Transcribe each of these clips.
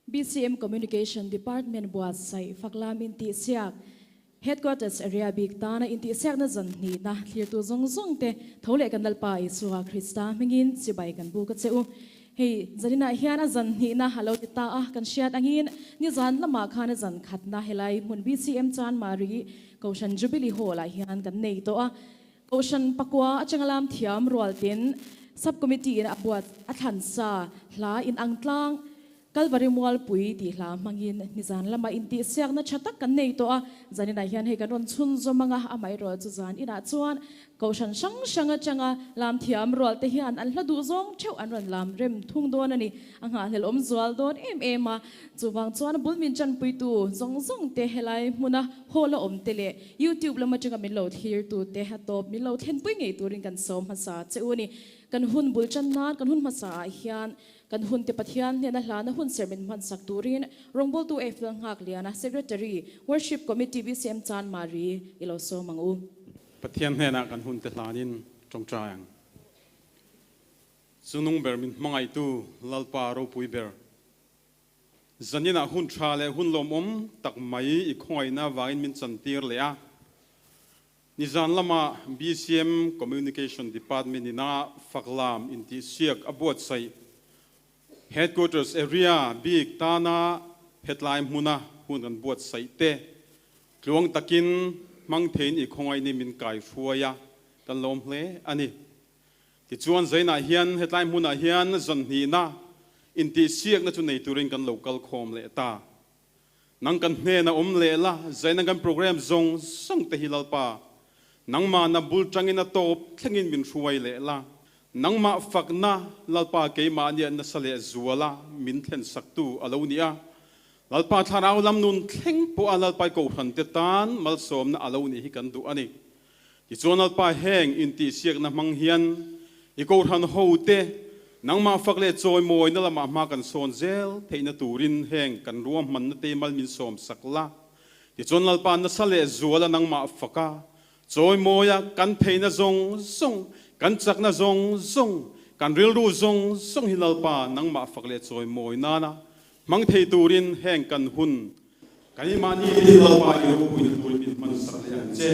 BCM Communication Department buat sai faklam Intihsiak Headquarters area big ta na Intihsiak na Zanhnih na clear tu zong te thole kan dalpa Isua Krista mingin sibay kan bu kat seu hey zanina hiana Zanhnih na halo ta kan siat angin ni zan lama khana zan khat na helai mun BCM chan mari kaushan jubilee hola hian kan nei to kaushan pakwa achangalam thiam rualtin subcommittee na abuat athansa hla in angtlang kalvarimwal pui ti hla mangin nizan lama Intihsiak na chatak kan nei to zanina hian he kan ron chun zo manga amai ro chu zan ina chuan kaushan shanga changa lam thiam rol te hian an hladu zong cheu an ron lam rem thung don ani anga helom zwal don ema chuwang chuan bulmin chan pui tu zong te helai muna hola om tele YouTube lama changa min lo thir tu te ha top min lo thlen pui ngei turin kan som hasa cheuni kan hun bulchan nan kan hun masa hian kan hun te pathian ne na hlana hun sermon man sak turin rongbol tu eflang hak liana secretary worship committee BCM chan mari ilo so mangu pathian ne na kan hun te hlanin tongchang sunung ber min mangai tu lalpa ro pui ber zanina hun thale hun lomom tak mai I khoi na wain min chantir le a nizan lama BCM Communication Department ina faklam Intihsiak abot sai headquarters area big tana headline huna hun kan bot sai te tluang takin mang thein I khongai ni min kai fuaya kan lom hle ani ti chuan zaina hian headline huna hian Zanhnih na Intihsiak na chu nei turin kan local khom le ta nang kan hne na le la zaina kan program zong song te hilalpa nang ma na bul changin a top thlengin min ruai le la nang ma fakna lalpa ke ma ni na sale zuala min thlen saktu alonia lalpa tharau lam nun thleng po alalpa ko phan te tan mal som na aloni hi kan du ani ti chonal pa heng Intihsiak na mang hian I ko than ho te nang ma fakle choi moi na lama ma kan son zel theina turin heng kan ruam man na te mal min som sakla ti chonal pa na sale zuala nang ma faka choi moya kan theina zong kan chakna zong kan rilru zong hilalpa nang ma fakle choi moi nana mang thei turin heng kan hun kani mani hilalpa I ro pui min man sakle che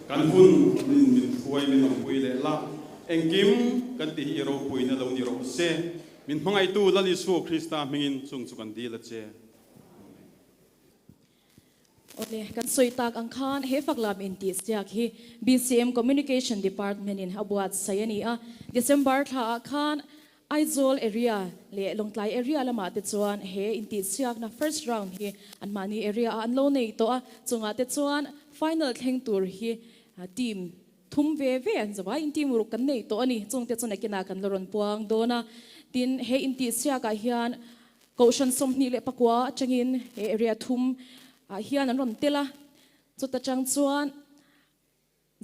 kan hun min fuai min pui le la engkim kan ti ro pui na lo ni ro se min mangai tu lali su Krista mingin chung kan di la che ole kan soitak ang khan he faklam Intihsiak hi BCM Communication Department in abuat sayani December tha khan Aizol area le longtlai area lama te chuan he Intihsiak na first round hi an mani area an lo nei to chunga te chuan final thleng tur hi team thum ve an zawa in team ru kan nei to ani chung te chuna kina kan loron puang dona tin he Intihsiak a hian kaushan somni le pakwa changin he area thum hian an ron tela chuta chang chuan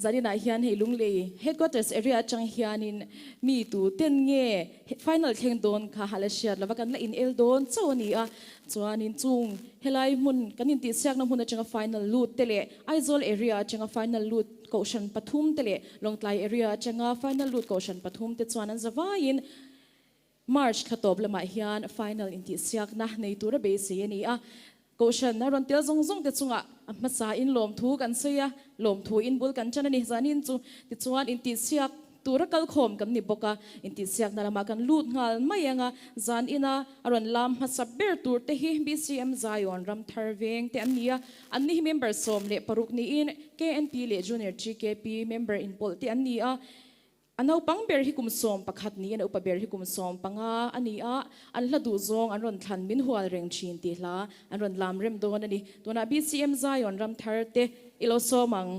zanina hian he lungle headquarters area chang hianin mi tu ten nge final thleng don kha halasiat lawakan la in el don chawni chuanin chung helai mun kan Intihsiak na mun changa final loot tele Aizol area changa final loot kaushan pathum tele longtlai area changa final loot kaushan pathum te chuan an zawain March khatop lama hian final Intihsiak na nei tura be se ni kaushan na ron tel zong te chunga masa in lom thu kan seya lom thu in bul kan chana ni zanin chu ti chuan Intihsiak tura kal khom kan ni boka Intihsiak na lama kan lut ngal mayanga zan ina aron lam hasaber tur te hi BCM Zion ram tharveng te ania anni member som le paruk ni in KNP le junior GKP member in pol te ania anau pang ber hi kum som pakhat ni an upa ber hi kum som panga ania an hladu zong an ron thlan min hual reng thin ti hla an ron lam rem don ani tuna BCM Zion ram thar te ilo somang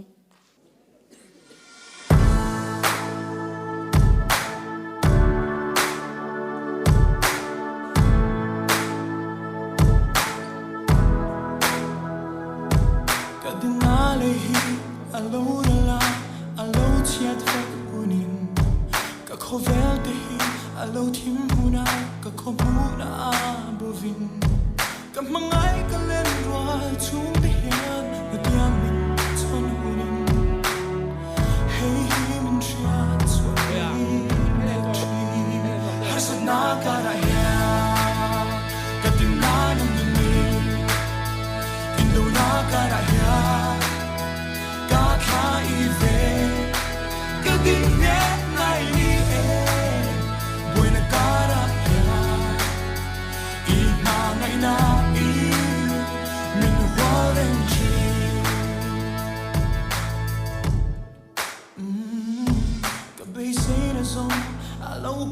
kadinale hi alona alo chiat fakunin khovel te hi alo thim huna ka khomuna bovin ka mangai ka len ro chung te hian na tiam min chon hunin hey min tria chwa le tri hasna ka ra ya ka tin na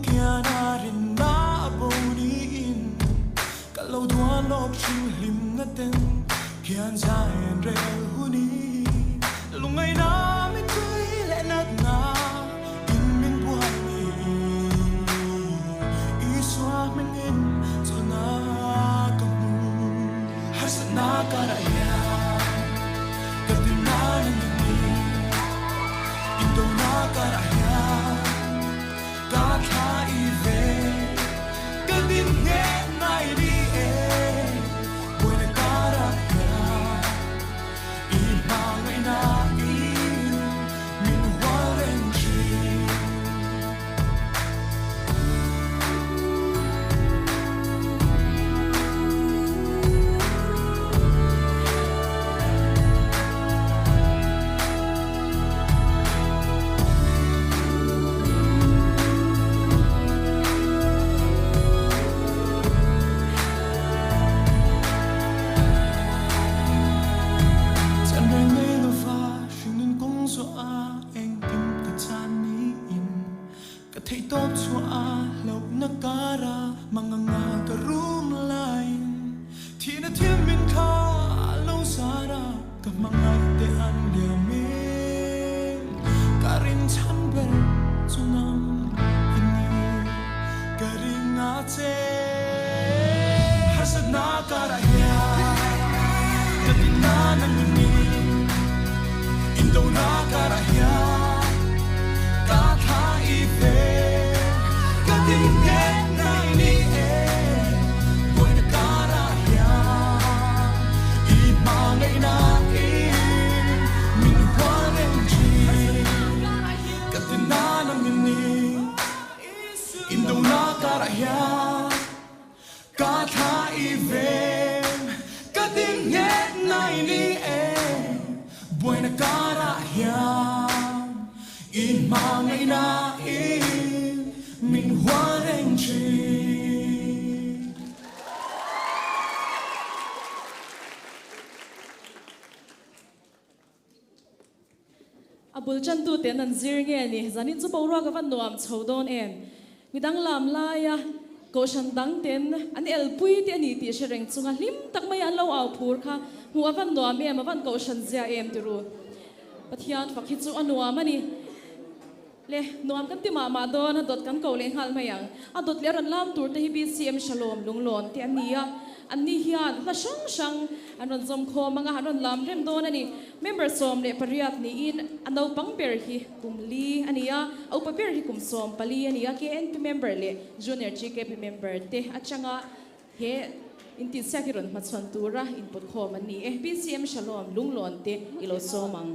kia na rin na aboniin kalau dua lok chim lim na ten kian zaen rel huni lungai na mi kui le nat na in min buai ni iswa min in so na kamu hasna karaya katina ni indo na karaya katha ive kadin he nai ni e buena karaya I mangai na I min waren chi Chẳng rời ngây lo pha Shing nên cũng so a Anh tim cả chan ni in Cả thấy tốt so a Lâu na cara Mga nga ka room line Thì na thiên min ka Lâu sara Ka mga te an lia min Ka rin chan ber So nam ini Ka rin nga te Hasad na karahya Katina na ngini Indo na karahya Katha ive Katinge na ini Buena karahya I mangai na min huareng chi Katina na ngini Indo na karahya Katha ive Katinge na ini Buena karahya I mangai na min huareng chi abul chan tu ten an zir nge ni zanin chu pawra ka van nuam chodon em midang lam laia ko shan dang ten an el pui te ani ti shereng chunga hlim tak mai an lo au phur kha hu avan nuam em avan ko shan zia em tiru pathian fakhi chu anuam ani le nuam kan ti ma don dot kan ko le hal mayang a dot le ran lam tur te hi bcm shalom lunglon te ania anni hian la shang anon zom kho manga anon lam rem don ani member som le pariat ni in anau pangper hi kumli ania au paper hi kum som pali ania ke np member le junior gkp member te achanga he Intihsiak ron matson tura input kho man ni bcm shalom lunglon te ilo somang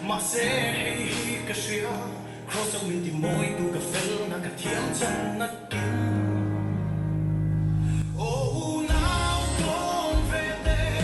mà sẽ hay cái xia cross trong mình thì môi tu cà phê na cả thiên chân nát kín oh now don't về đây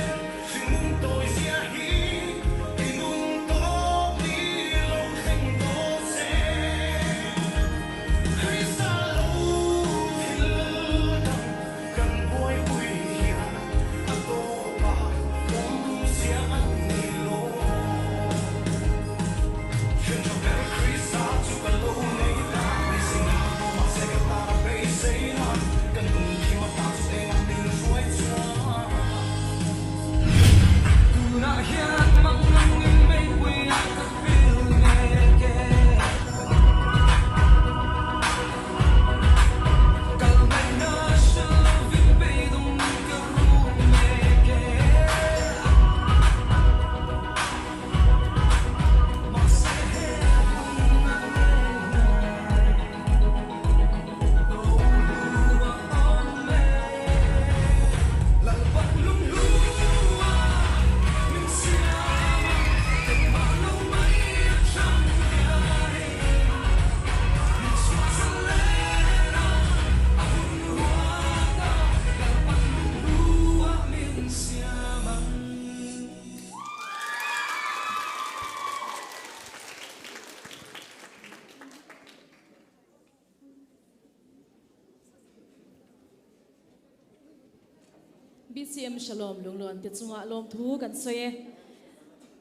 BCM Shalom lunglon te chunga lom thu kan soye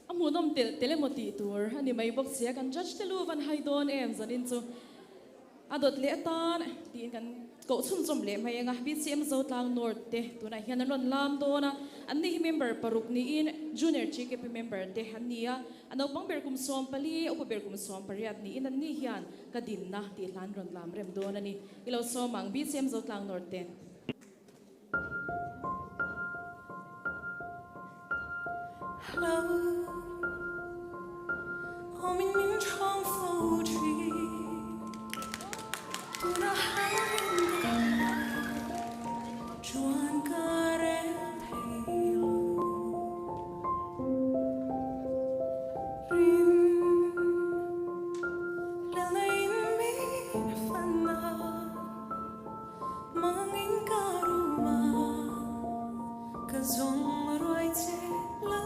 amunom telemoti tour ani mai bok sia kan judge telu van haidon em zanin chu adot le tan tin kan ko chun chom le mai nga BCM zotlang north te tuna hian ron lam dona anni member paruk ni in junior chief member te hania ano pangber kum som pali oper kum som pariat ni in anni hian kadin na ti lan ron lam rem dona ni ilo somang BCM zotlang north te Hello, hôm minh minh trong phố trì, tu na hai chuan ca rẽ thấy lo, rin leo lên min phần na, mang in ca ruma, ca zong roi che la.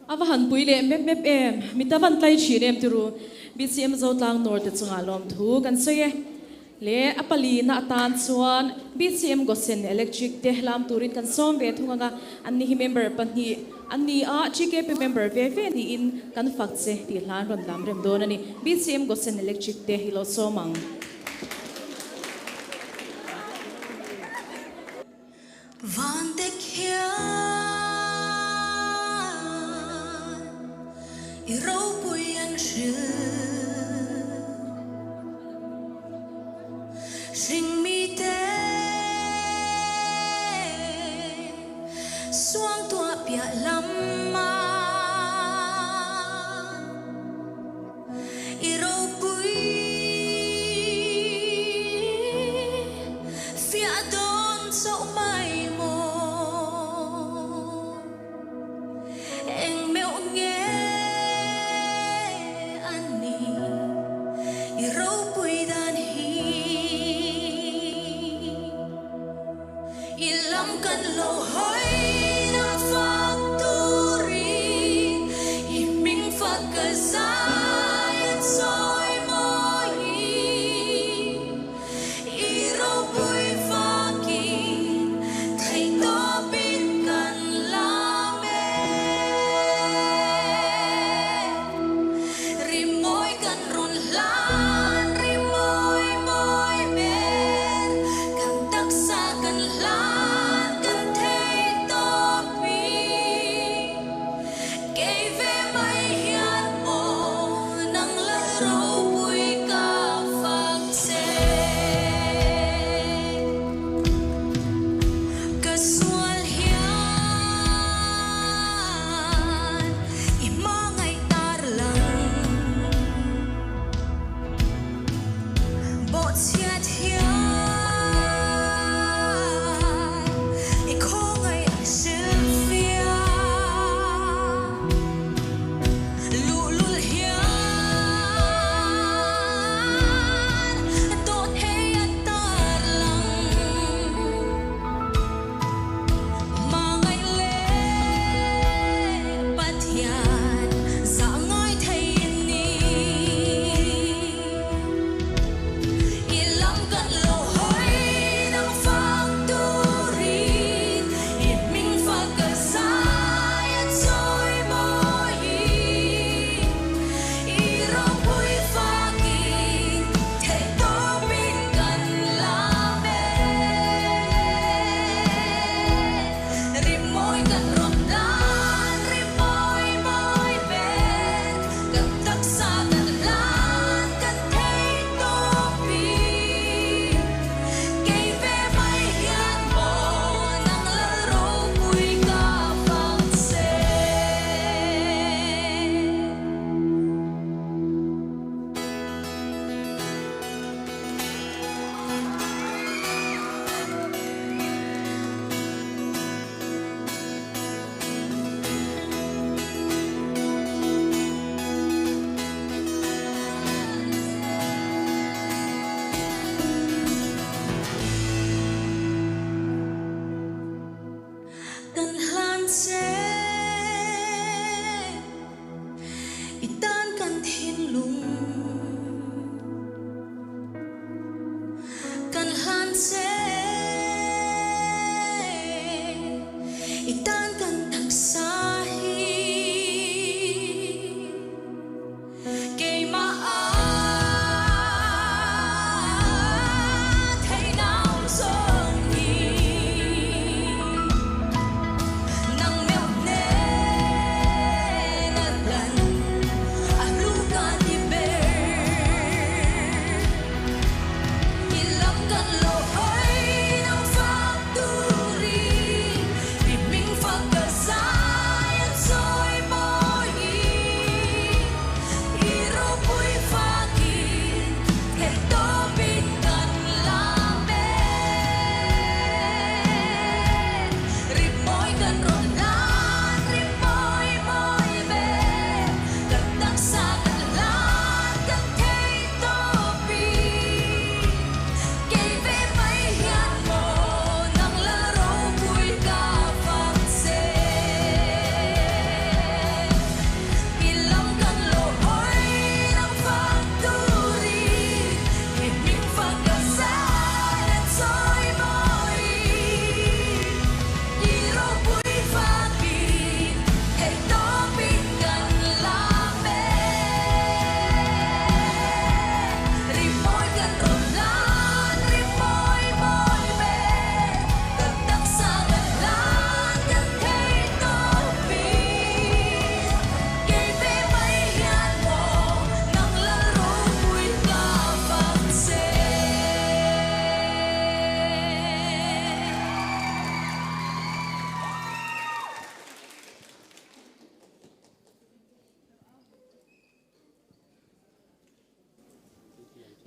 Avahan puile mep em mitavan tlai chirem tiru BCM zotlang north chunga lom thu kan soye le apali na atan chuan BCM gosen electric te hlam turin kan som ve thunga anni hi member pani anni a GKP member ve ni in kan fakche ti hlan ron lam rem don ani BCM gosen electric te hilo somang van tek hian i ro pui an shi sing mi te ma iro pui fia don so mai mo eng meu nghe ani iro pui dan hi ilam kan lo hoi na phak tu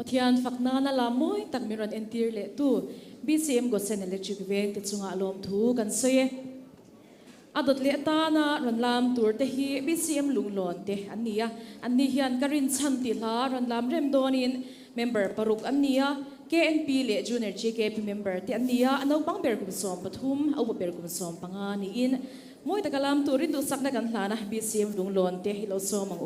pathian fakna na lamoi tak miron entir le tu BCM go sen electric veng te chunga lom thu kan soye adot le ta na ronlam tur te hi BCM lunglon te ania anni hian karin chan ti hla ronlam rem donin member paruk ania KNP le junior GKP member te ania anau bang ber kum som pathum au ber kum som panga ni in moi takalam turin du sakna kan hlana BCM lunglon te hilo som ang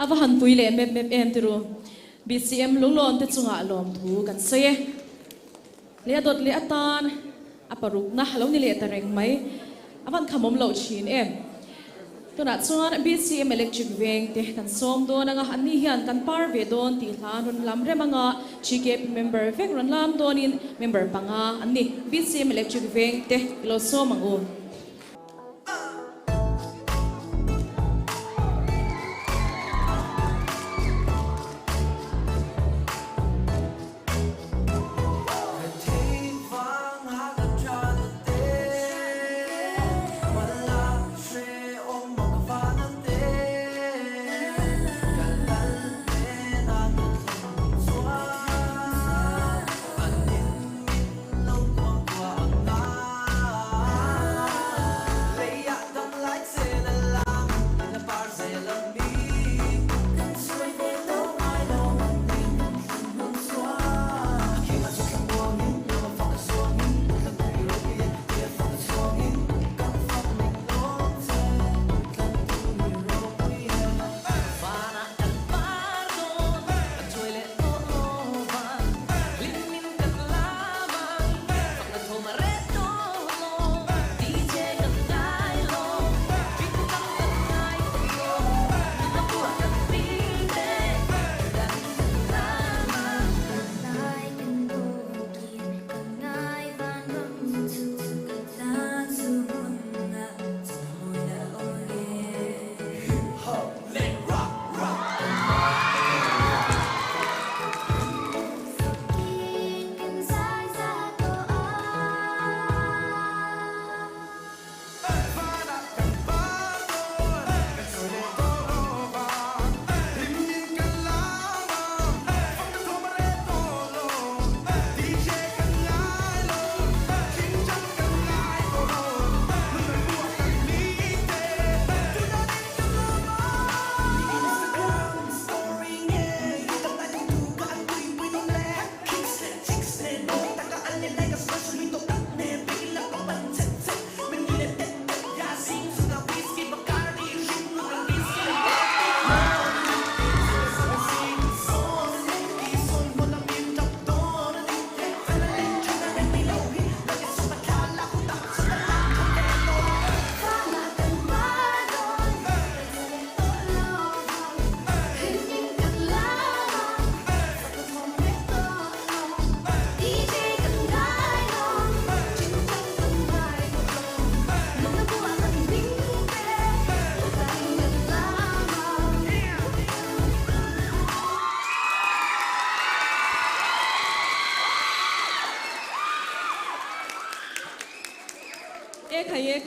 avahan puile em tiru BCM lunglon te chunga lom thu kan se le dot le atan aparuk na halo ni le tareng mai avan khamom lo chin em ตัวนั้นส่วน BCM electric เวงเตะกันส่งโดนงะอันนี้เฮียนกันปาร์เวดอนตีหลานรุนลำเรมังะชีเก็บ member เวกรุนลำโดนิน member ปังะอันนี้ BCM electric เวงเตะโลโซมังอู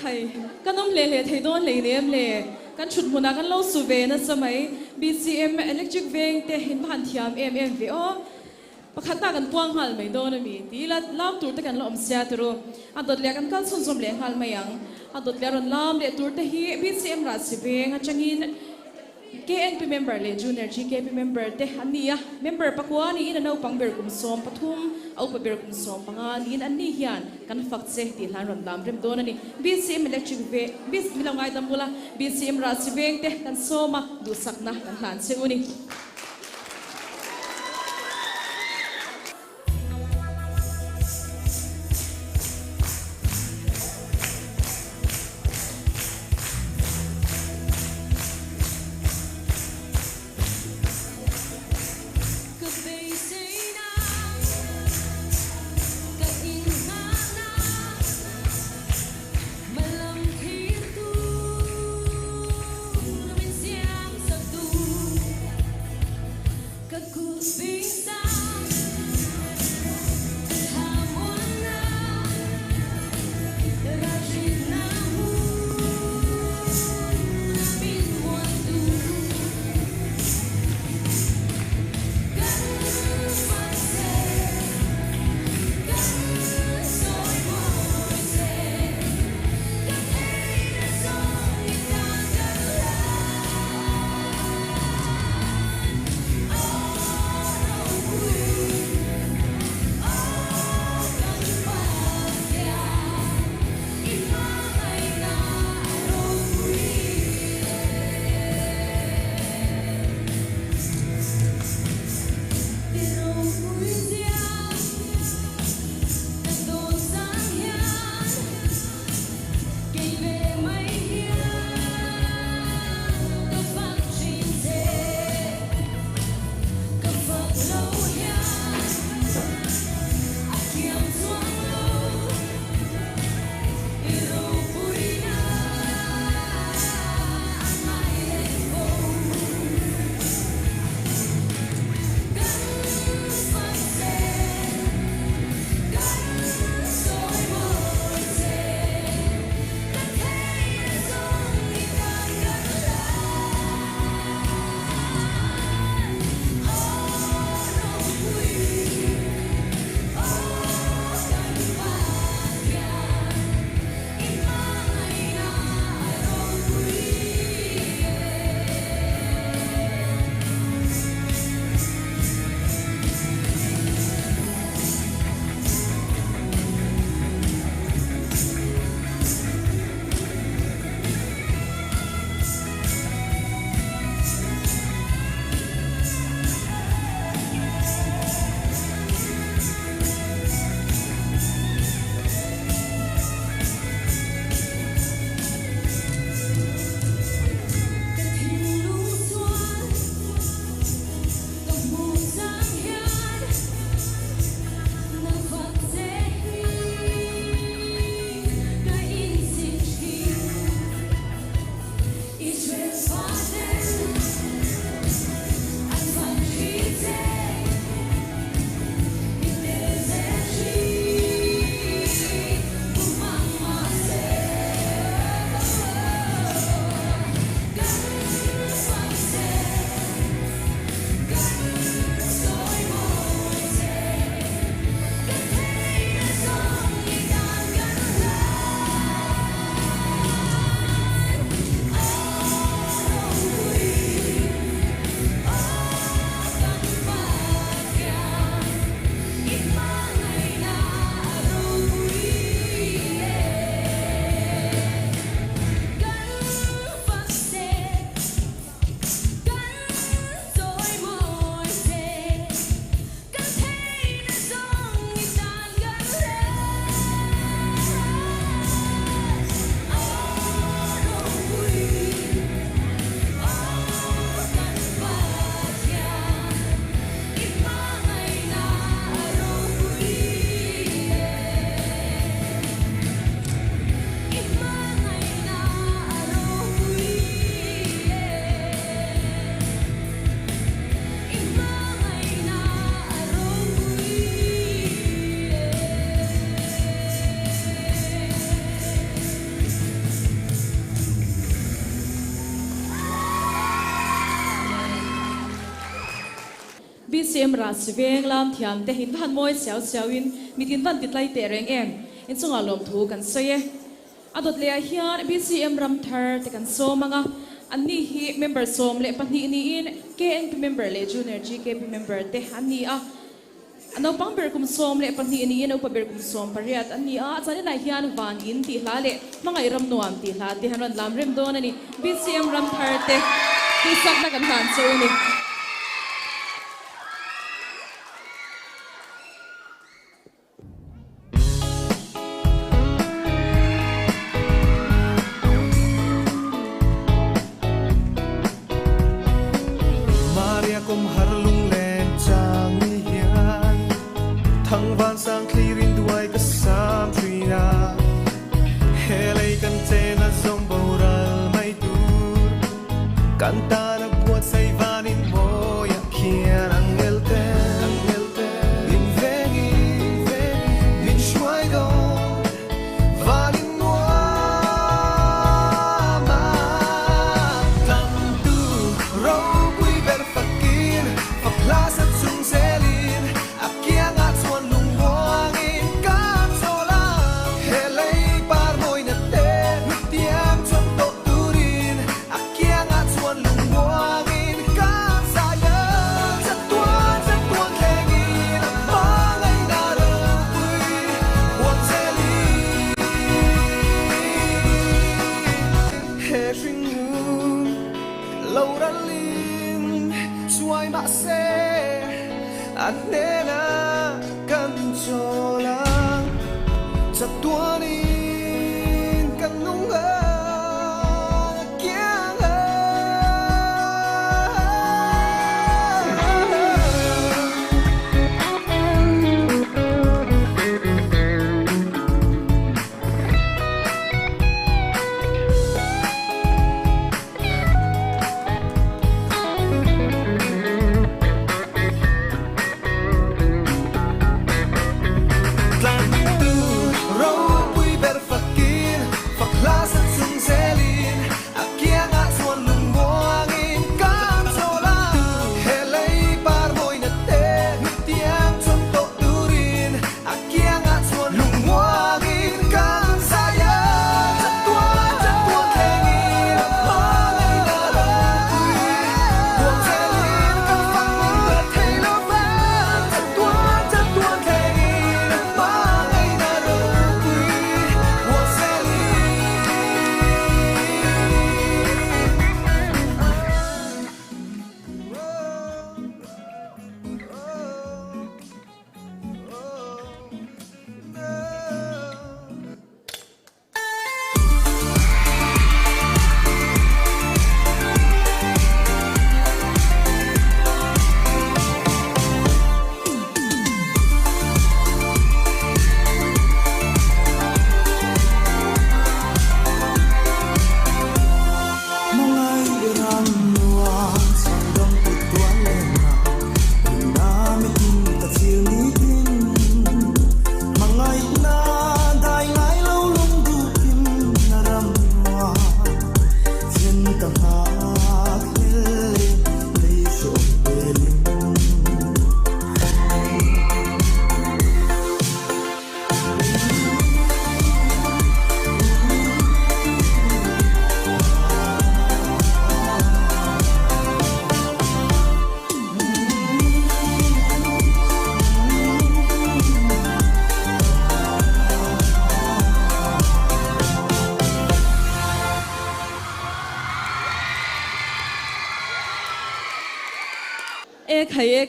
ใครก็น้องเล่ไทยโดนเล่มเล่กันชุดมุนากันเล่าสุเวนะสมัย BCM electric เวงเตะเห็นผ่านเทียม MMV อ๋อประคัตตากันกว้างหันไม่โดนมีทีละล้ามตัวแต่กันล้อมเสียตัวอันดดเลี้ยกันกันส่วนๆเลี้ยงหันไม่ยังอันดดเลี้ยรันล้ามเลี้ยตัวแต่ฮี BCM รัสเวงอันจังอิน KNP member เลย junior GKP member เตะอันนี้อะ member ปักวานี่อินเอาปังเบอร์กุมสมปทุมเอาไปเบอร์กุมสมปังอันนี้อันนี้เฮียนกันฝักเสกตีหลานรำดำเริ่มโดนนี่ BCM electric เวbis มิลางไงตามบุละ BCM รัสเวงเตะกันสมาดูสักนะกันหลานเสอุนี่ BCM ra sveng lam thiam te hin van moi siao siao in mitin van titlai te reng em in chunga lom thu kan soye adot le hian BCM ram thar te kan so manga anni hi member som le pani ni in KNP member le junior GKP member te ani a ano pang ber kum som le pani ni in upa ber kum som pariat ani a chani na hian van in ti hla le mangai ram nuam ti hla ti hanon lam rem don ani BCM ram thar te ki sak na kan han so ni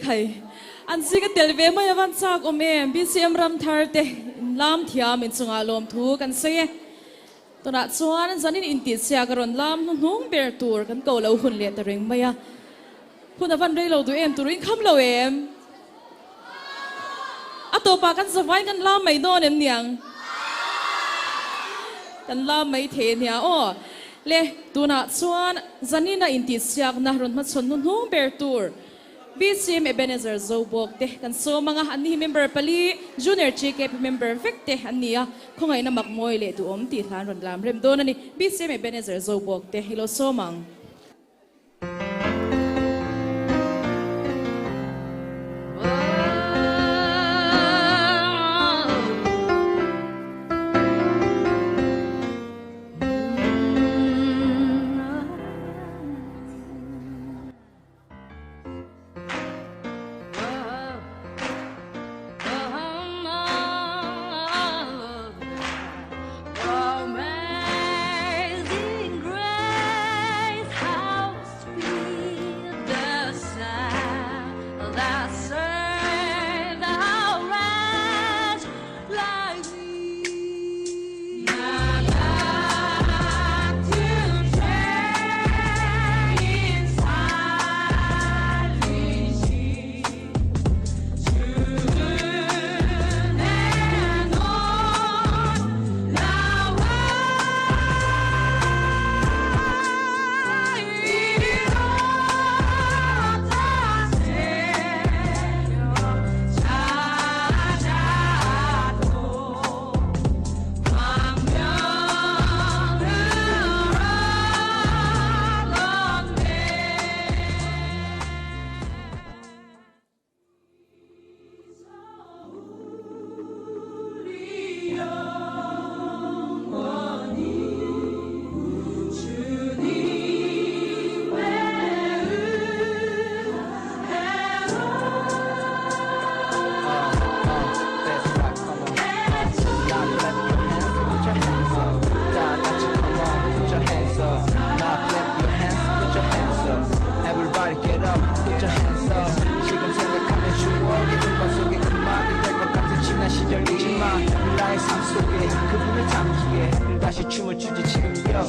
khai an si ka telve ma yawan sak om em BCM ram thar te lam thiam in chunga lom thu kan se to na chuan zanin Intihsiak ron lam hnung ber tur kan ko lo hun le ta reng maya hun avan rei lo du em turin kham lo em atopa kan savai kan lam mai don em niang kan lam mai the nia o le tu na chuan zanina Intihsiak na ron ma chon hnung ber tur BCM Ebenezer Zobok te kan so mga ani member pali junior GKP member vek te ania khongai na makmoi le tu om ti thlan ron lam rem don ani BCM Ebenezer Zobok te hilo somang 다시 춤을 추지 지금이야.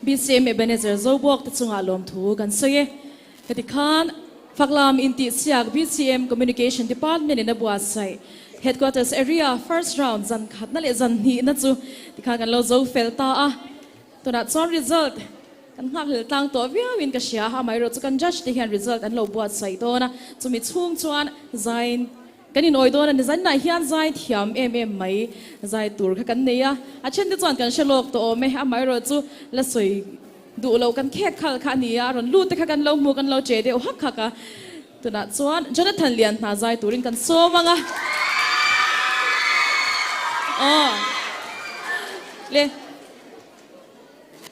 BCM Ebenezer Zobok Tachunga Lom Thu Kan Soye Katikan Faklam Intihsiak BCM Communication Department in Abuasai Headquarters Area First Round Zanhnih na le Zanhnih na chu Tikan kan lo zo felta to na chon result kan ngak hil tang to win ka sia ha mai ro chu kan judge the result an lo buat sai to na chumi chung chuan zain kanin oi don an Zanhnih hian zai thiam mai zai tur kha kan neya a chen ti chuan kan shelok to me a mai ro chu la soi du lo kan khek khal kha nia ron lu te kha kan lo mu kan lo che de o hak kha ka to na chuan Jonathan lian na zai turin kan so manga le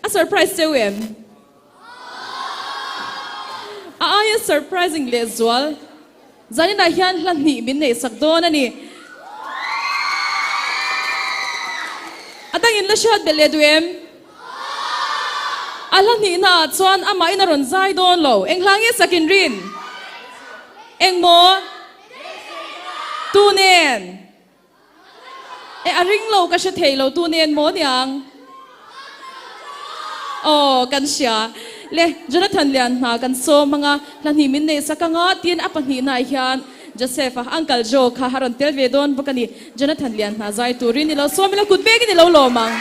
a surprise to him a surprising le zual Zanhnih hian Zanhnih min nei sak don ani atang in la shot bele duem Zanhnih na chuan ama ina ron zai don lo englange sakin rin engmo tu nen a ring lo ka sha thei lo tu nen mo niang kan sia le Jonathan lian na kan so mga Zanhnih min nei sakanga tin apahni na hian Joseph Uncle Joe kha haron tel ve don bakani Jonathan lian na zai turin ni lo so mila kut begi ni lo lomang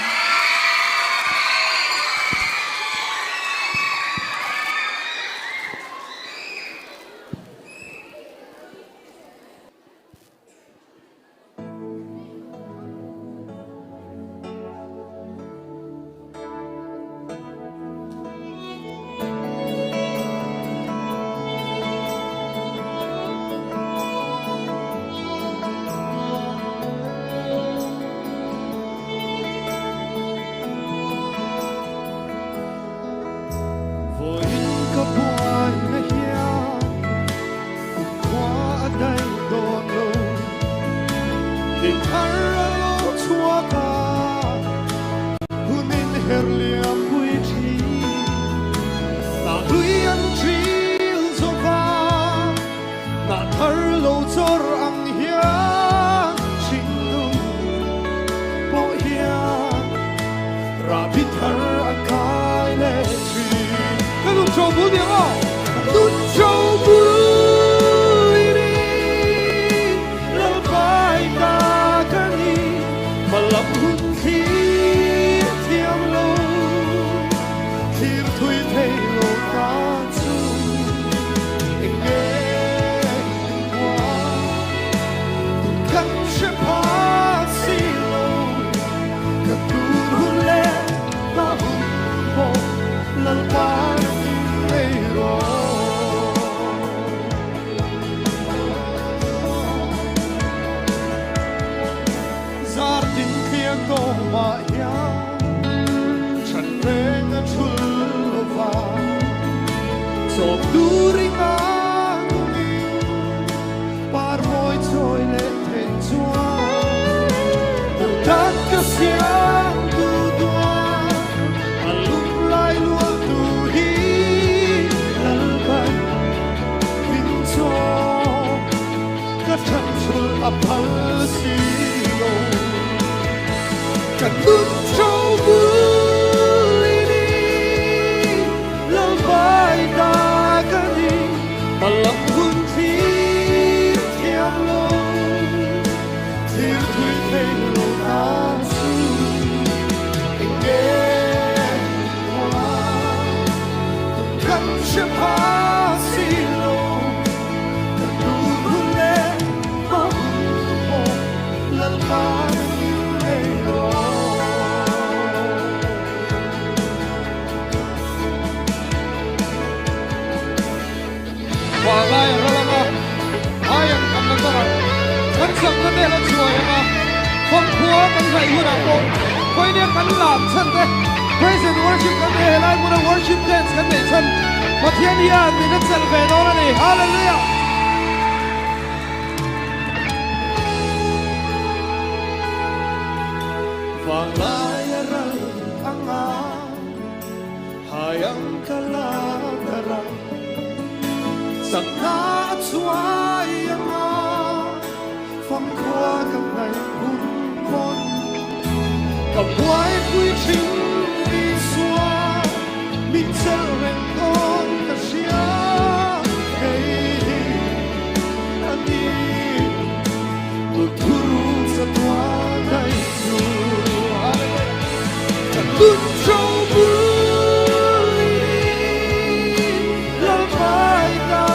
phal si lo kan lun châu bui ni lo vai ta kan ni malam hun thi thiam lo thiam thui thei lo ta su enge hoa kan she pa si lo kan du hun le ma ho lal ma ni ei lo qua lại rồi mà ai ăn cầm nó ra vẫn sập cái này là chuối mà phong phú cái này hút nào cũng quay đi cái làm chân thế praise and worship cái này là một worship dance cái này chân mà thiên nhiên mình nó chân về đó là này hallelujah vang lại ra ang hayang kalagaran Zanhnih chuai anga phong khoa cầm ngày hun môn cầm quái quy chính đi xóa mình chân lên con cả xia hey anh đi tôi thu sa toa đây dù cả lún châu bui la vai ta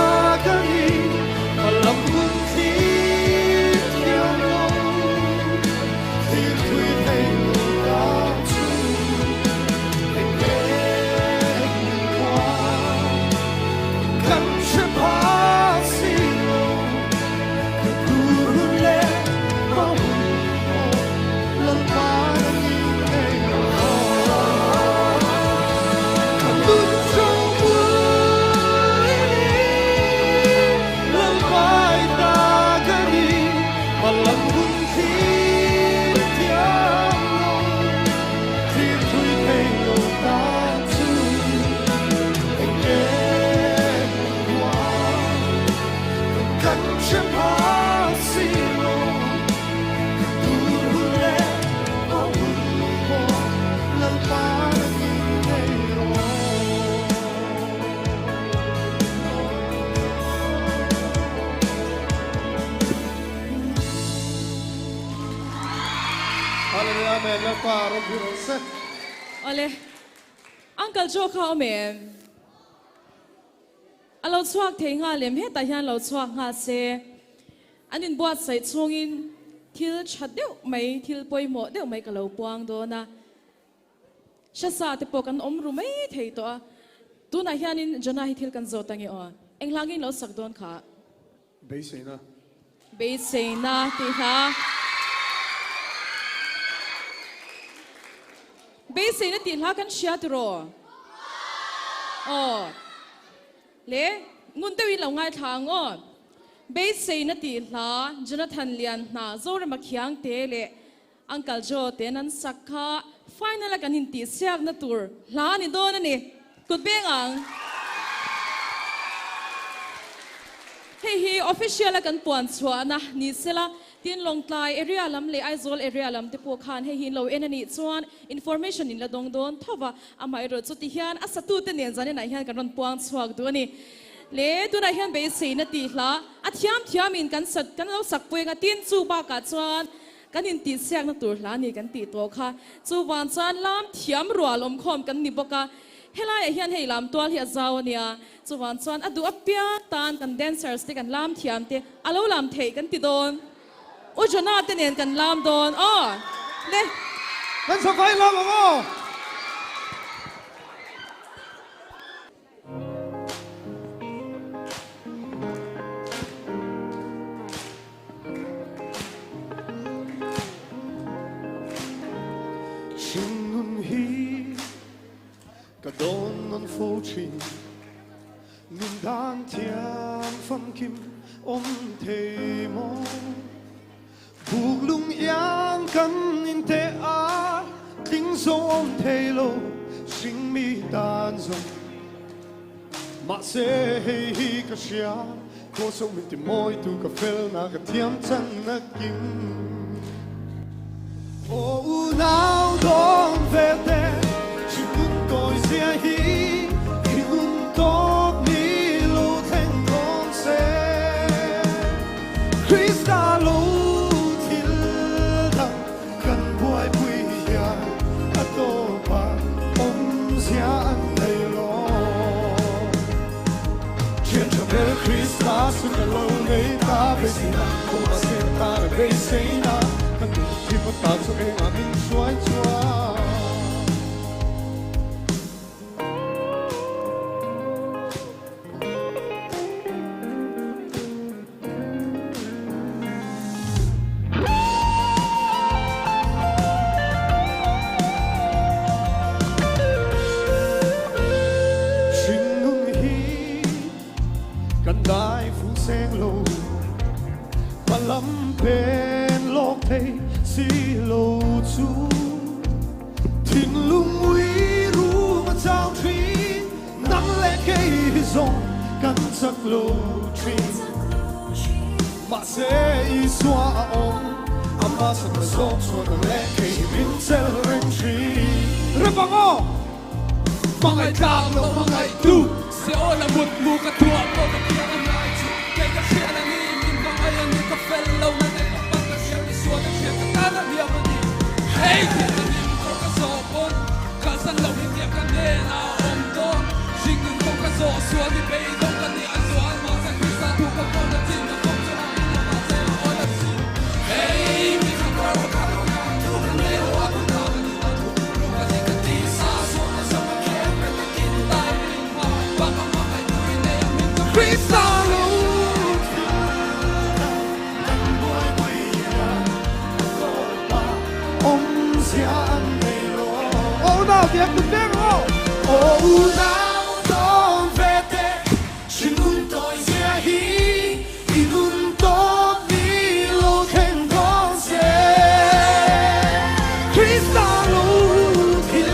Hãy Ole, Uncle Joe khao mẹ, alo chuak thấy nga lem hết tại hian lo chuak nga se, anh in buat sai chung in thil chat deuh mai thil poi mo deuh mai kalau puang do na, shasa te pokan omru mai thei to, tu na hian in Zanhnih thil kan zo tangi o, englangin lo sak don kha, beisei na ti ha. Beisei na ti hla kan hria ti ro le ngun tewin lo ngai thang o beisei na ti hla Jonathan lian na zore ma khiang te le Uncle Joe te nan sakha final kan Intihsiak na tur hla ni don ani kut beng ang hi official kan puan chua na ni sela tin long tlai area lam le aizol area lam te po khan he hin lo enani chuan information in la dong don thowa amai ro chuti hian asatu te nen zane na hian kan ron puang chuak du ani le tu na hian beisei na ti hla a thiam in kan sat kan lo sak pui nga tin chu ba ka chuan kan Intihsiak na tur hla ni kan ti to kha chu wan chan lam thiam rual om khom kan ni boka helai hian hei lam twal hi azaw ania chuwan chuan adu apia tan kan dancers te kan lam thiam te alo lam thei kan ti don ujona te nen kan lam don le kan sa vai lam mo cả đón non phố trình mình đang thiam phong kim ôm thề mô buộc lung yang căn in thế á tiếng sâu ôm thề lô sinh mi tan rộng mà sẽ hi cả xia cô sống mình tìm môi tu cà phê na cả thiam chân na kim ô nào đón về thế chỉ muốn tôi sẽ hi hi muốn tốt đi lối thành con sẽ Christa lối thiên đàng cần buổi buổi ya ato pa om sia anh đây lo chuyện cho bé Christa sự lâu ngày ta về xin không mà sẽ ta về xin na cần thì một ta cho em mà mình xoay xoay đại phủ sen lô mà lắm bên lộc thấy xí lô chú thiên lung uy ru mà trao thủy nắng lệ cây rong cắn chắc lô thủy mà sẽ y xóa ông ama sa mà gió xuân lệ cây biến sel ren thủy rập băng mang ai cao lâu mang ai tu sẽ ôn là một mùa cát thua một cái kia anh lại chịu cây cát kia là đi nhìn vào ai anh cà phê lâu nay này bắt bắt cái chuyện đi xua cái chuyện cái ta đã điệp mà đi hey thiên là đi có cái gió bốn cái sân lâu đi điệp cái nề nào ôm to chính đừng không cái gió xua đi bay đông cái đi anh xua anh mà sẽ cứ sa thu cái con đã tin là không cho anh là mà sẽ ôn là gì hey mình không có cái nào thu cái nề đâu anh cũng nào cái đi mà thu lúc cái gì cái tí xa xua là sao mà kém cái đi kín tay mình mà bằng bằng bằng cái đuôi này mình có Christa luôn ông sẽ ăn đầy lo ô nào tiếng được tiếng không ô nào đón về thế chỉ muốn tôi sẽ hi hi muốn tốt đi lối thành con sẽ Christa luôn thiên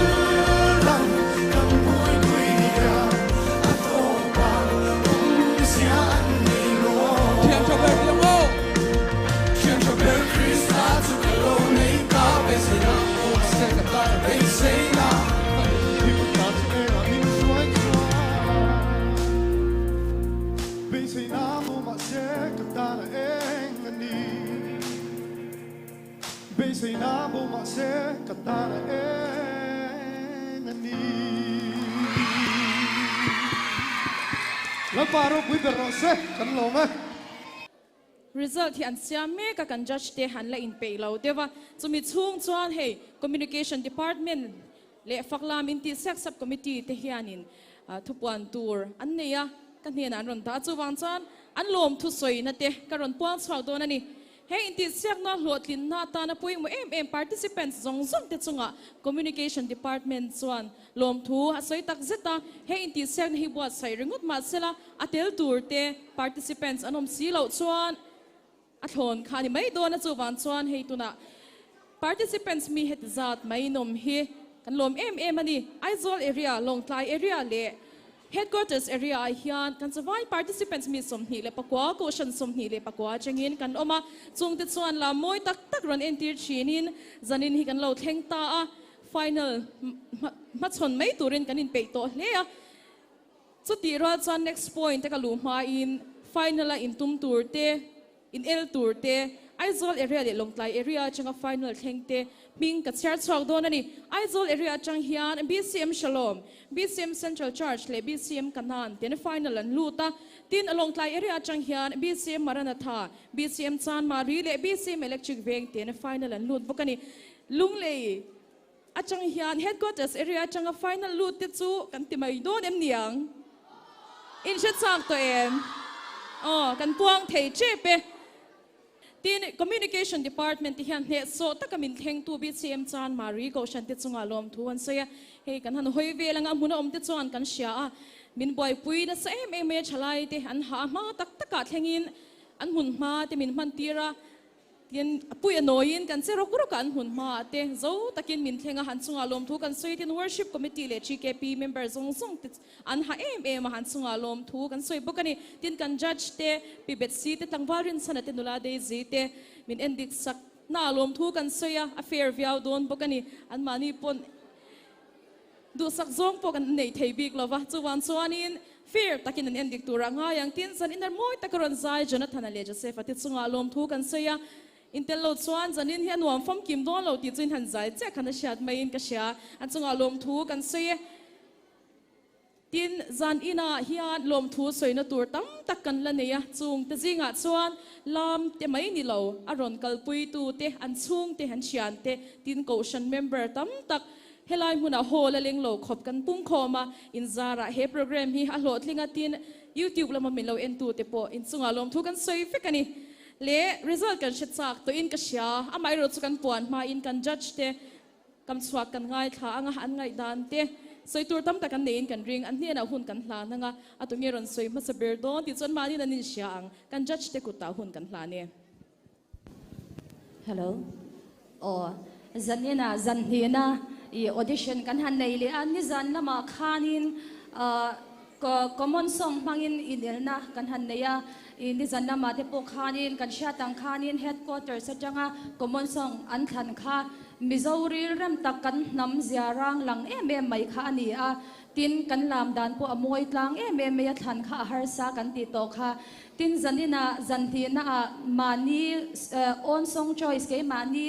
đàng cầm môi quỳ ya ato pa ông sẽ ăn đầy lo thiên cho bé tiếng không thiên cho bé Christa từ cái lâu nay ta về sẽ là ông sẽ gặp ta về sẽ là khi một ta sẽ là mình xoay xoay về sẽ là một mà sẽ gặp ta là em anh đi về sẽ là một mà sẽ gặp ta là em anh điแล้วปารุปุยเบรอเซกันลงไหม result hi an siam me ka kan judge te han la in pe lo dewa chumi chung chuan hei communication department le faklam Intihsiak sub committee te hianin thupuan tur an neya kan hena ron ta chuwang chan an lom thu soi na te karon puang chhau don ani hei Intihsiak na hlotlin na ta na pui mo em participants zong zong te chunga communication department chuan lom thu asoi tak zeta hei Intihsiak na hi buat sai ringut ma sela atel tur te participants anom si lo chuan athon khani mai do na chuwan chuan hei tuna participants mi het zat mai nom hi kan lom em ani aizol area longtlai area le headquarters area hian kan chawai participants mi somhni le pakwa caution somhni le pakwa chengin kan oma chungte chuan la moi tak tak ron entir thinin zanin hi kan lo thleng ta a final ma chon mai turin kan in pe to hle a chuti ro chuan next point te ka lu ma in final a in tum tur te in el tur te aizol area le longtlai area changa final thlengte ming ka chhar chhak don ani aizol area chang hian BCM Shalom BCM Central Church le BCM Kanan ten final an luta tin alongtlai area chang hian BCM Maranatha BCM Zanhnih le BCM Electric Veng ten final an lut bokani lunglei achang hian headquarters area changa final lut te chu kan timai don em niang in sha chak to em kan puang thei chepe tin communication department ti hian he so takamin theng tu BCM Zanhnih ko shan te chunga lom thu an saya he kan han hoi velanga mun om te chuan kan sha a min boy pui na sa em chalai te an ha ma tak taka thengin an mun ma te min man tira tin pui anoin kan se rokuro kan hun ma te zo takin min thenga han chunga lom thu kan soi tin worship committee le GKP member zong zong an ha em han chunga lom thu kan soi bokani tin kan judge te pi bet si te tlangwarin sana te nula de zi te min endik sak na lom thu kan soya a fair viau don bokani an mani pon du sak zong po kan nei thei bik lova chuwan chuanin fear takin an endik tura nga yang tin san inar moi takaron zai Jonathan ale Joseph ati chunga lom thu kan soya intel lo chuan zanin hian nuam fam kim don lo ti chuin han zai che khana shat mai in ka sha an chunga lom thu kan soya tin zan ina hian lom thu soina tur tam takkan la neya chung te zinga chuan lam te mai ni lo aron kalpui tu te an chung te han chian te tin caution member tam tak helai huna hol leng lo khop kan pung khoma in zara he program hi a lot linga tin YouTube lama min lo en tu te po in chunga lom thu kan soi fekani le result kan shet chak to in ka sha amai ro chu kan puan ma in kan judge te kam chhuak kan ngai tha anga an ngai dan te soi tur tam takan nein kan ring an hnia na hun kan hla nanga atumi ron soi ma saber don ti chon mani na nin siang kan judge te kuta hun kan hla ne hello zanina zanhnih i audition kan han nei le an ni zan lama khanin common song mangin inelna kan han neya in ni zan lama te po khanin kan sha tang khanin headquarters atanga common song an than kha Missouri ram takan nam ziarang lang mai kha ani a tin kan lam dan po amoi tlang mai than kha har sa kan ti to kha tin zanina zanthina mani on song choice ke mani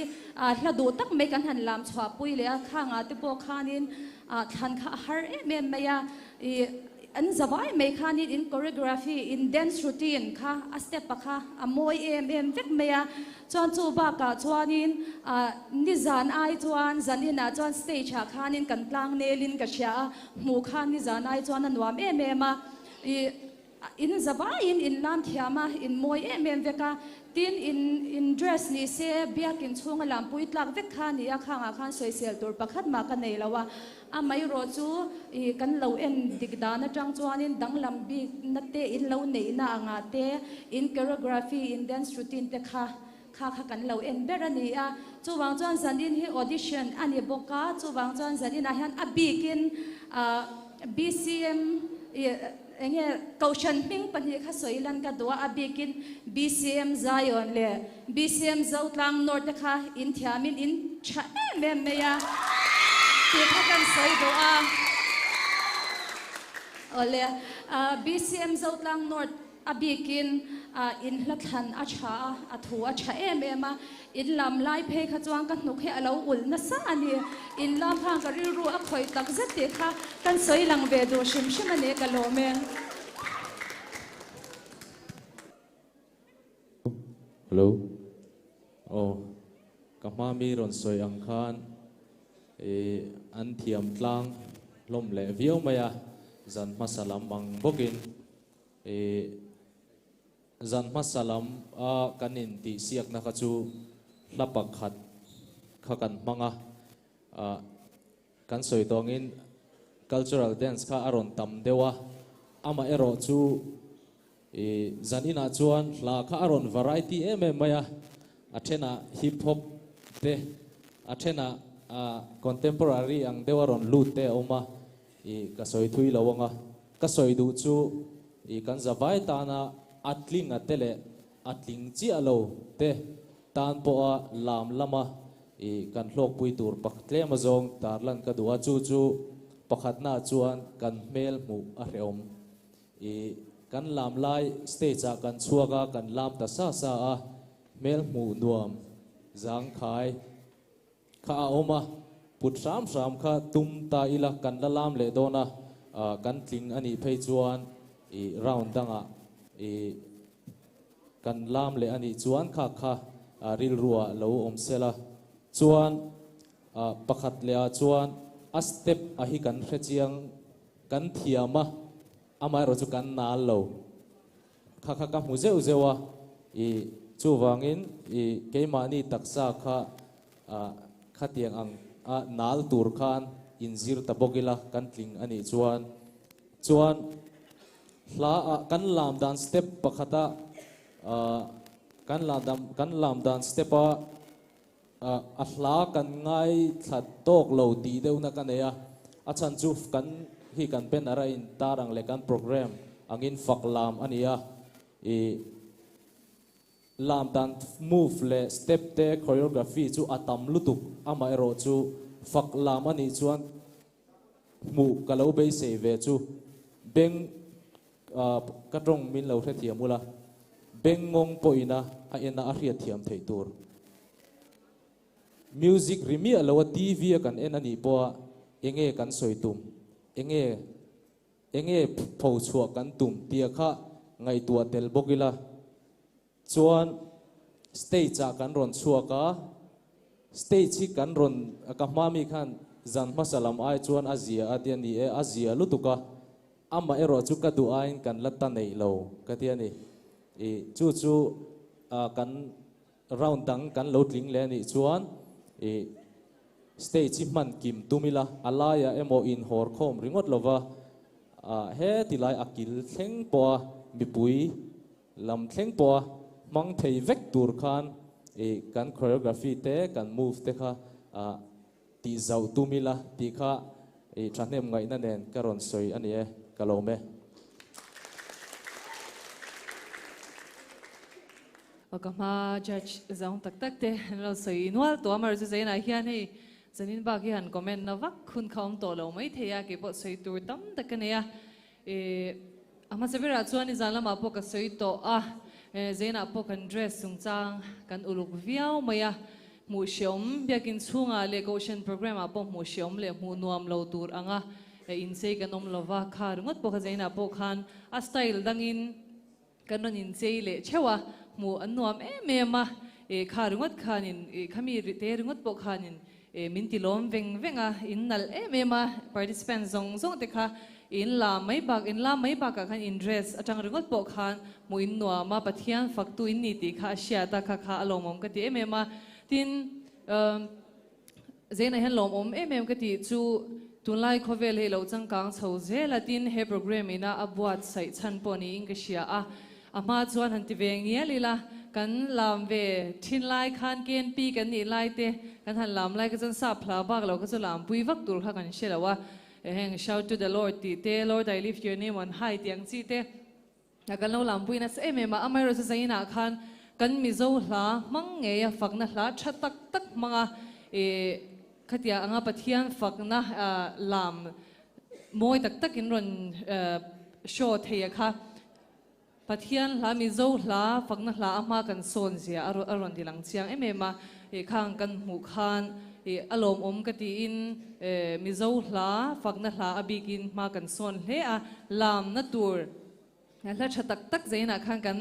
hla du tak mai kan han lam chwa pui le kha nga te po khanin than kha har mai a an zawai mai khanin in choreography in dance routine kha a step kha amoi vek mai a chuan chu ba ka chuanin ni zan ai chuan zanina chuan stage ha khanin kan tlang nelin ka sha mu khan ni zan ai chuan anwam ma in zawai in lam thiama in moi veka tin in dress ni se biakin chunga lam pui tlak vek kha ni a khanga khan social tur pakhat ma ka nei lawa amai ro chu kan lo en digdana tang chuanin danglam bi na te in lo nei na anga te in choreography in dance routine te kha kan lo en berani a chuwang chuan zanin hi audition ani boka chuwang chuan zanin a hian a bikin BCM enge caution ping pani kha soilan ka dua a bikin BCM Zion le BCM Zautlang North kha in thiamin in cha meya ti kha kan soi do a ole BCM Zautlang North a bikin in hlathan a cha a thu a cha ma in lam lai phe kha chuang ka hnuk he alo ul na sa ani in lam phang ka ri ru a khoi tak zat te kha kan soi lang ve do shim shim ane ka lo me hello kamami ron soi ang khan an thiam tlang lom le viau maya zan masalam ang bokin zan masalam kanin ti siak na kachu lapak khat khakan manga kan soi tongin cultural dance kha aron tam dewa ama ero chu zanina chuan la kha aron variety maya athena hip hop te athena contemporary ang dewaron lut te oma ka soi thui lawanga ka soi du chu kan zawai ta na atling atele atling chi alo te tan po a lam lama kan hlok pui tur paktle ma zong tarlan ka duwa chu pakhat na chuan kan mel mu a reom kan lam lai stage a kan chuaga kan lam ta sa a mel mu nuam zang khai kha oma put ram kha tum ta ila kan la lam le dona kan tling ani phei chuan round danga kan lam le ani chuan kha ril ruwa lo om sela chuan pakhat le a chuan a step a hi kan hrechiang kan thiama amai ro chu kan nal lo kha ka mu zeu zewa chu wangin keimani taksa kha khatiang ang nal tur khan inzir tabogila kan tling ani chuan hla kan lam dan step pakhata kan lam dan stepa ahla kan ngai that tok lo ti deu na kan ya achan chu kan hi kan pen ara in tarang le kan program angin faklam ania e lam dan move le step te choreography chu atam lutuk ama ero chu faklam ani chuan mu kalau be se ve chu beng kadrong min lo the thiamula beng ngong poina a ena a hria thiam thei tur music rimi alo tv kan enani po enge kan soitum enge pho chua kan tum tia kha ngai tua tel bokila chuan stage a kan ron chuaka stage hi kan ron ka mami khan Zanhnih salam ai chuan azia atiani e azia lutuka ama ero chu ka du ain kan latta nei lo ka tiani e chu kan round dang kan lo tling le ni chuan e stage man kim tumila alaya emo in hor khom ringot lova he tilai akil thleng po mipui lam thleng po mang thei vek tur khan e kan choreography te kan move te kha ti zau tumila ti kha e thahnem ngai na nen karon soi anie kalome okama judge zaung tak tak te lo soi nual to amar zu zaina hian hei zanin ba ki han comment na vak khun khom to lo mai theya ke po soi tur tam takania e ama severa chuani zala ma po ka soi to zaina po kan dress sung chang kan uluk viau maya mu shiom biakin chunga le ocean program a po mu shiom le mu nuam lo tur anga in sei kanom lova khar ngot po zaina po khan a style dangin kanon in sei le chewa mu annuam mema khar ngot khanin khami te ngot po khanin mintilom venga innal mema participants zong te kha in la mai bak ka khan in dress atang ringot po khan mu in nuama pathian faktu in ni ti kha sha ta kha alomom ka ti mema tin zaina hen lom mem ka ti chu tunlai khovel he lo changkang chho zela tin he program ina abuat sai chan poni ingshia ama chuan han ti veng nia lila kan lam ve thin lai khan ken pi kan ni lai te kan han lam lai ka chan sa phla bak lo ka chu lam pui vak tur kha kan shelawa heng shout to the lord ti te lord I lift your name on high tiang chi te kan lo lam pui na se mema amai ro sa zaina khan kan mi zo hla mang nge ya fakna hla tha tak tak manga khatia anga pathian fakna lam moi tak tak in ron show theya kha pathian hla mi zo hla fakna hla ama kan son zia aron dilang chiang emema khang kan mu khan alom ka ti in mi zo hla fakna hla abikin ma kan son hle a lam na tur hla tha tak tak zaina khang kan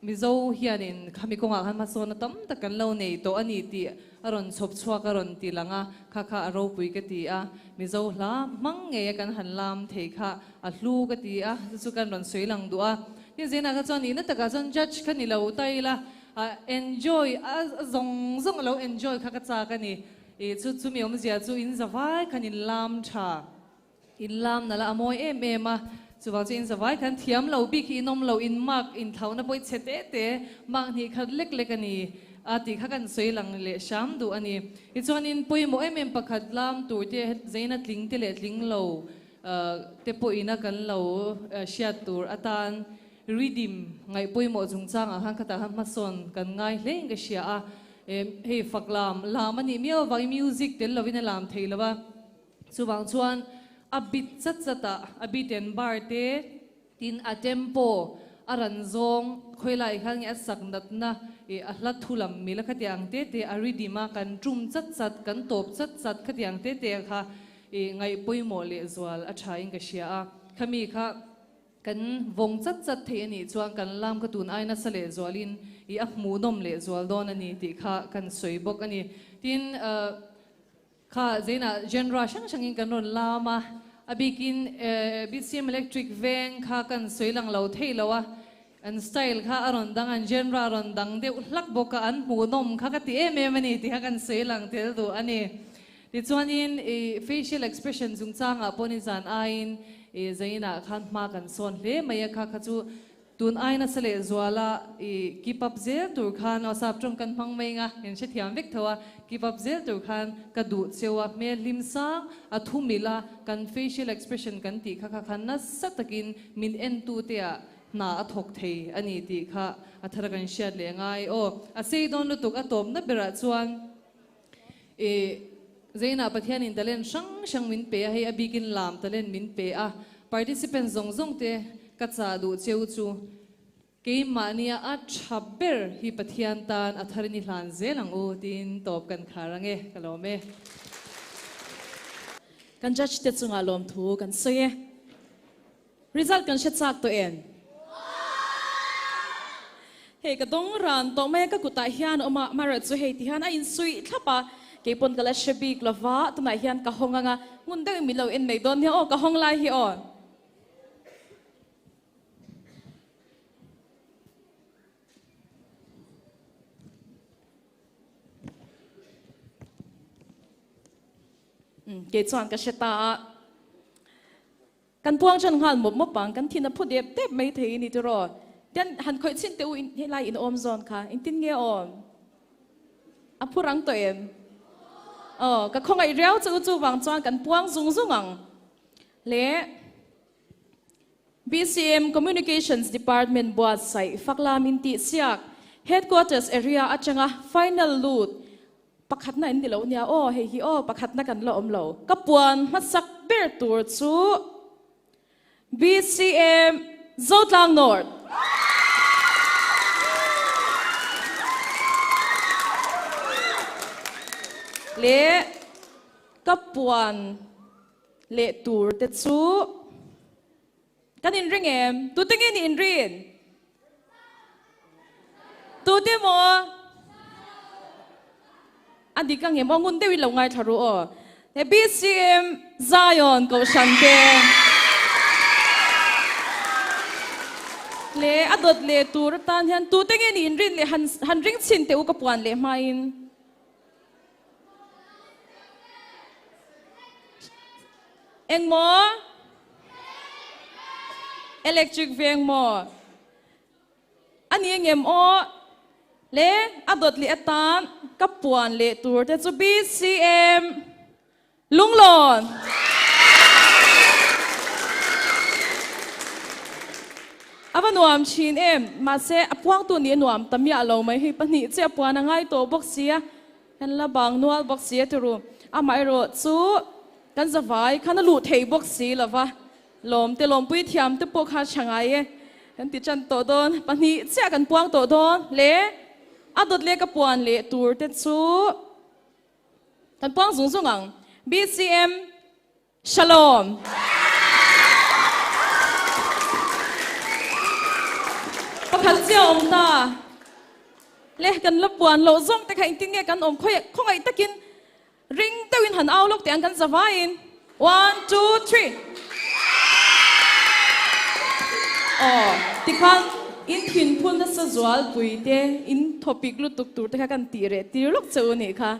mizo hianin khami konga khan ma sona tam takan lo nei to ani ti aron chop chhuak aron ti langa kha aro pui ka ti a mizo hla mang nge kan han lam thei kha a hlu ka ti a chu kan ron soi lang du a ni zena ka chon ni na taka chon judge khani lo tai la enjoy zong lo enjoy kha ka cha ka ni chu mi om zia chu in zawai khanin lam tha in lam na la amoi ma chuwa chin zawai kan thiam lo bi khi nom lo in mak in thauna poi chete te mak ni khat lek ani ati kha kan soi lang le sham du ani I chuan in poi mo pakhat lam tur te zaina tling te le tling lo te poina kan lo shiat tur atan redeem ngai poi mo chung chang a han khata han ma son kan ngai hleng ka shia a he faklam lam ani mio vai music tel lovina lam theilawa chuwang chuan a bit chata a bit en bar te tin a tempo aran zong khoilai khang ya saknat na a hla thulam mila khatiang te a ridima kan tum chat kan top chat khatiang te kha ngai poimo le zwal a thaing ka shia a khami kha kan vong chat the ani chuang kan lam ka tun aina sale zwalin a hmu nom le zwal don ani ti kha kan soibok ani tin kha zena genre shangin kan ron lama abikin BCM electric veng kha kan soilang lo theilawa an style kha aron dang an genre aron dang de hlak boka an hmu nom kha ka ti mani ti kha kan soilang tel du ani ti chuanin facial expression chung changa poni zan ain zaina khan ma kan son hle maya kha chu ตุนไอ้น่ะเสลจวละกีปับเซลตัวขันเอาสับตรงกันพังไม่งะเห็นเช่นที่อันวิกเทว่ากีปับเซลตัวขันกระดูดเซวะเมลิมซังอัทุมิละกัน facial expression กันตีค่ะขันนัสสักตะกินมินเอ็นตูเตียนาอัทกเทอันนี้ตีค่ะอัทรกันเชียดเลยง่ายโอ้อาศัยโดนลุตุกอัตอมนับเบระชวนเจน่าประเทศอินเตเลนช่างมินเปะให้อบิกินลามเตเลนมินเปะ participant ซงเตกัจจาดูเชียวจูเกมมาเนียอัดชับเบอร์ฮิปเทียนตานอัทรินิลานเซลังโอตินตอบกันขารังเอกะโลเมกันจัดเตจุงอารมณ์ถูกันเสีย result กันเช็ดจากตัวเองเฮก็ต้องรันต่อแม่ก็กุตาเฮียนออกมาเรจูเฮติฮันอินซุยทับปะเก็บปนกันละเชบีกลาวะตัวนายเฮียนกะฮงงะงุนเดงมีเราเอ็นไม่โดนเฮียโอกะฮงไลเฮียอเกจวนกับเชตากันพวงฉันหันหมดมปังกันที่นับพูดเด็บเด็บไม่เทนี่ตัวรอเดี๋ยวหันคอยชินเตวอินให้ไลอินอมซอนค่ะอินตินเงออมอ่ะพูดรังตัวเองก็คงไอเรียวจะจู่วางจวนกันพวงซุงซุงเละ BCM Communications Department บวชใส่ฟักลามินติเสียก Headquarters Area อาจจะFinal Lootปักขัดนั่นดิเราเนี่ยโอ้เฮียปักขัดนั่นกันเราเรากับปวนมาสักเบอร์ตัวจู BCM โซดลางนอร์ดเละกับปวนเละตัวเด็ดจูกันอินริงเอ็มตัวตั้งอินรินตัวเดโมอันดีกังเห็นมองงุนเดวิลลงไงทารุอ๋อแต่ BCM Zion ก็ฉันเดเล่อดดเล่ตูรตันยันตูเต็งอินรินเล่หันริงชินเตอุกับปวนเล่มาอินเอ็งโม electric เวียงโมอันนี้เงี้ยมอ๋อเล่อดดเล่ตันกับปวนเล่ตัวแต่จู BCM ลุงหลอนอาวันนวมชินมาเสะพวงตัวนี้นวมตั้มยาเราไม่ให้ปนิเจ้าปวนง่ายตัวบอกเสียเห็นละบางนวลบอกเสียตัวรู้ไม่รู้สู้กันจะไว้ขันลู่เทบอกเสียละวะลมแต่ลมปุ้ยเทียมแต่ปวกขาช่างไงเห็นติจันโตโดนปนิเจ้ากันพวงโตโดนเละอดดเละกับปวนเละตัวเต็ดสู้กันพวงสูงสูงBCM Shalomประคันเจ้าอมตาเละกันละปวนโลซ่งแต่ใครติ้งเงี้ยกันอมค่อยคงไอ้ตะกินริงตะวินหันเอาลูกเตียงกันสบายอิน one two three อ๋อที่ข้างอินหินพุ่นนั่นสจวลปุยเตอินทอปิกลุตุกตูแต่กันตีเรตีลูกเจ้านี่ค่ะ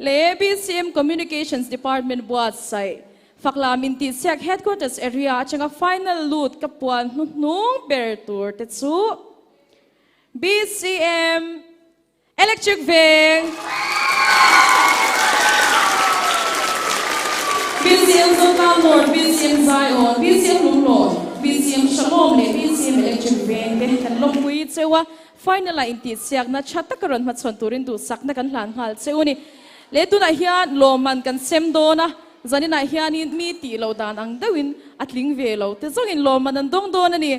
เล่ BCM Communications Department บวชใส่ฝักลามินติเสียก Headquarters Area จังกับ Final Loot กับปวนนุ่งเบอร์ตัวเต็ดซู BCM Electric Vein BCM Zoltan Lord BCM Zion BCM ลุงหลอน BCM Shalom เล่ BCM Electric Vein เด็กกันลงคุยเจ้าว่า Final อินติเสียกนัดชัดตะกรันมาชวนตัวรินดูสักนักกันหลานหัลเจ้านี่เลตุนายเฮียนโลมันกันเซมโดนะจันนี่นายเฮียนี่มีตีเราดานังเดวินอัดลิงเวลเราแต่ส่งอินโลมันนันดงโดนะนี่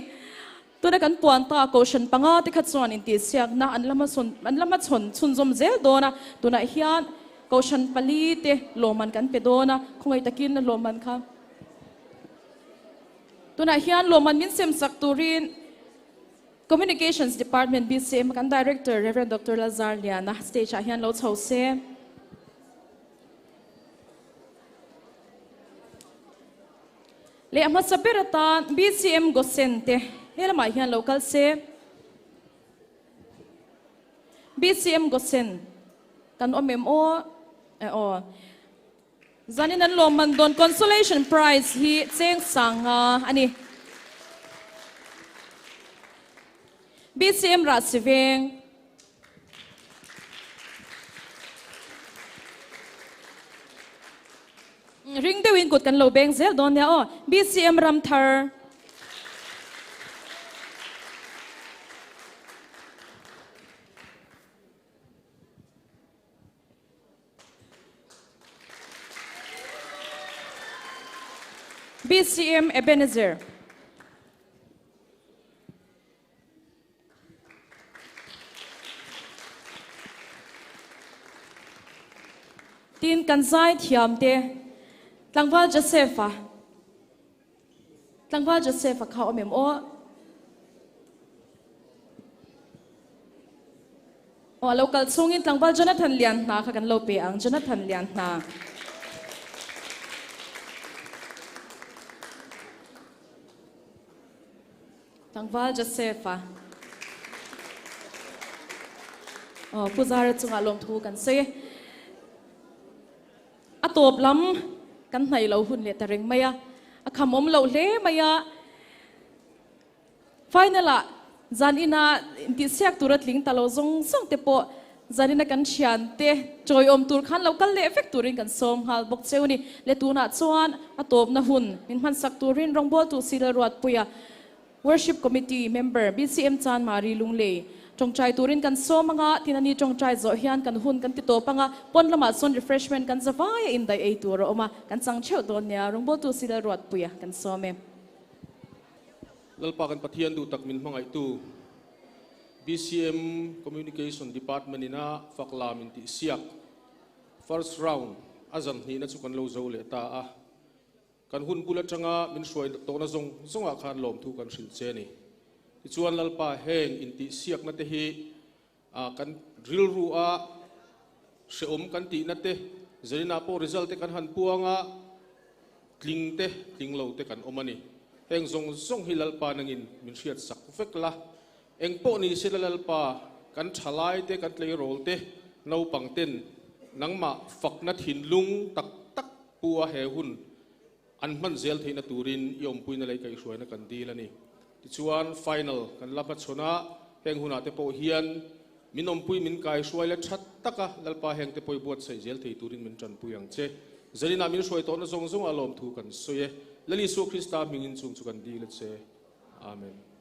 ตัวนักกันปวนตาโกชันปังอาที่ขัดส่วนอินติเสียกนะอันละมาชนชุนจมเซลโดนะตัวนายเฮียนโกชันปลีเตโลมันกันเปโดนะคงไอตะกินนะโลมันค่ะตัวนายเฮียนโลมันมินเซมสักตูริน Communications Department BCM กัน Director Reverend Dr. Lazar Liana Stage เฮียนเราเช่าเซเลี้ยมาสับเบรตาน BCM ก็เซนเตเฮลมาเฮียน local เซ BCM ก็เซนกันอมโอจันนี่นั้นลมมันโดน consolation prize ฮีเจงสังอันนี้ BCM รัฐสิเวงริงเดวินกุดกันโลเบงเซลโดนเนี่ยอ๋อ BCM รัมเทอร์ BCM Ebenezer tin kan zai thiam te tlangwal Josepha kha omem o local sungin tlangwal Jonathan lian na kha kan lo pe ang Jonathan lian na tlangwal Josepha puzar chunga lom thu kan se atop lam kan hnai lo hun le tareng maya akhamom lo le maya finala zanina intihsiak turat ling talo zong song te po zanina kan thian te joy om tur khan lo kal le effect turin kan som hal bok cheuni le tuna chuan atop na hun min man sak turin rongbol tu sila ruat puya worship committee member BCM chan mari lungle chongchai turin kan so manga tinani chongchai zo hian kan hun kan ti to panga pon lama son refreshment kan zawai in dai ei tur oma kan chang cheu don nia rongbol tu sila ruat puya kan so me lalpa kan pathian du tak min mangai tu BCM communication department ina faklam Intihsiak first round Zanhnih na chukan lo zo le ta a kan hun pula changa min shoi to na zonga khan lom thu kan hrin che ni chuan lalpa heng Intihsiak na te hi kan drill ru a sheom kan ti na te zalina po result te kan han puanga tling lo te kan omani heng zong hi lalpa nangin min hriat sak fek la eng po ni sila lalpa kan thalai te kan tlei rol te no pangten nangma fakna thinlung tak puwa he hun an man zel theina turin yom puina lai kai hruaina kan dilani tichuan final kan lapa chona heng huna te po hian minom pui min kai hruaile that taka lalpa heng te poi buat sai zel thei turin min tran puyang che zalina min hruai to na zong alom thu kan soye lali so Krista mingin chung chu kan dile che amen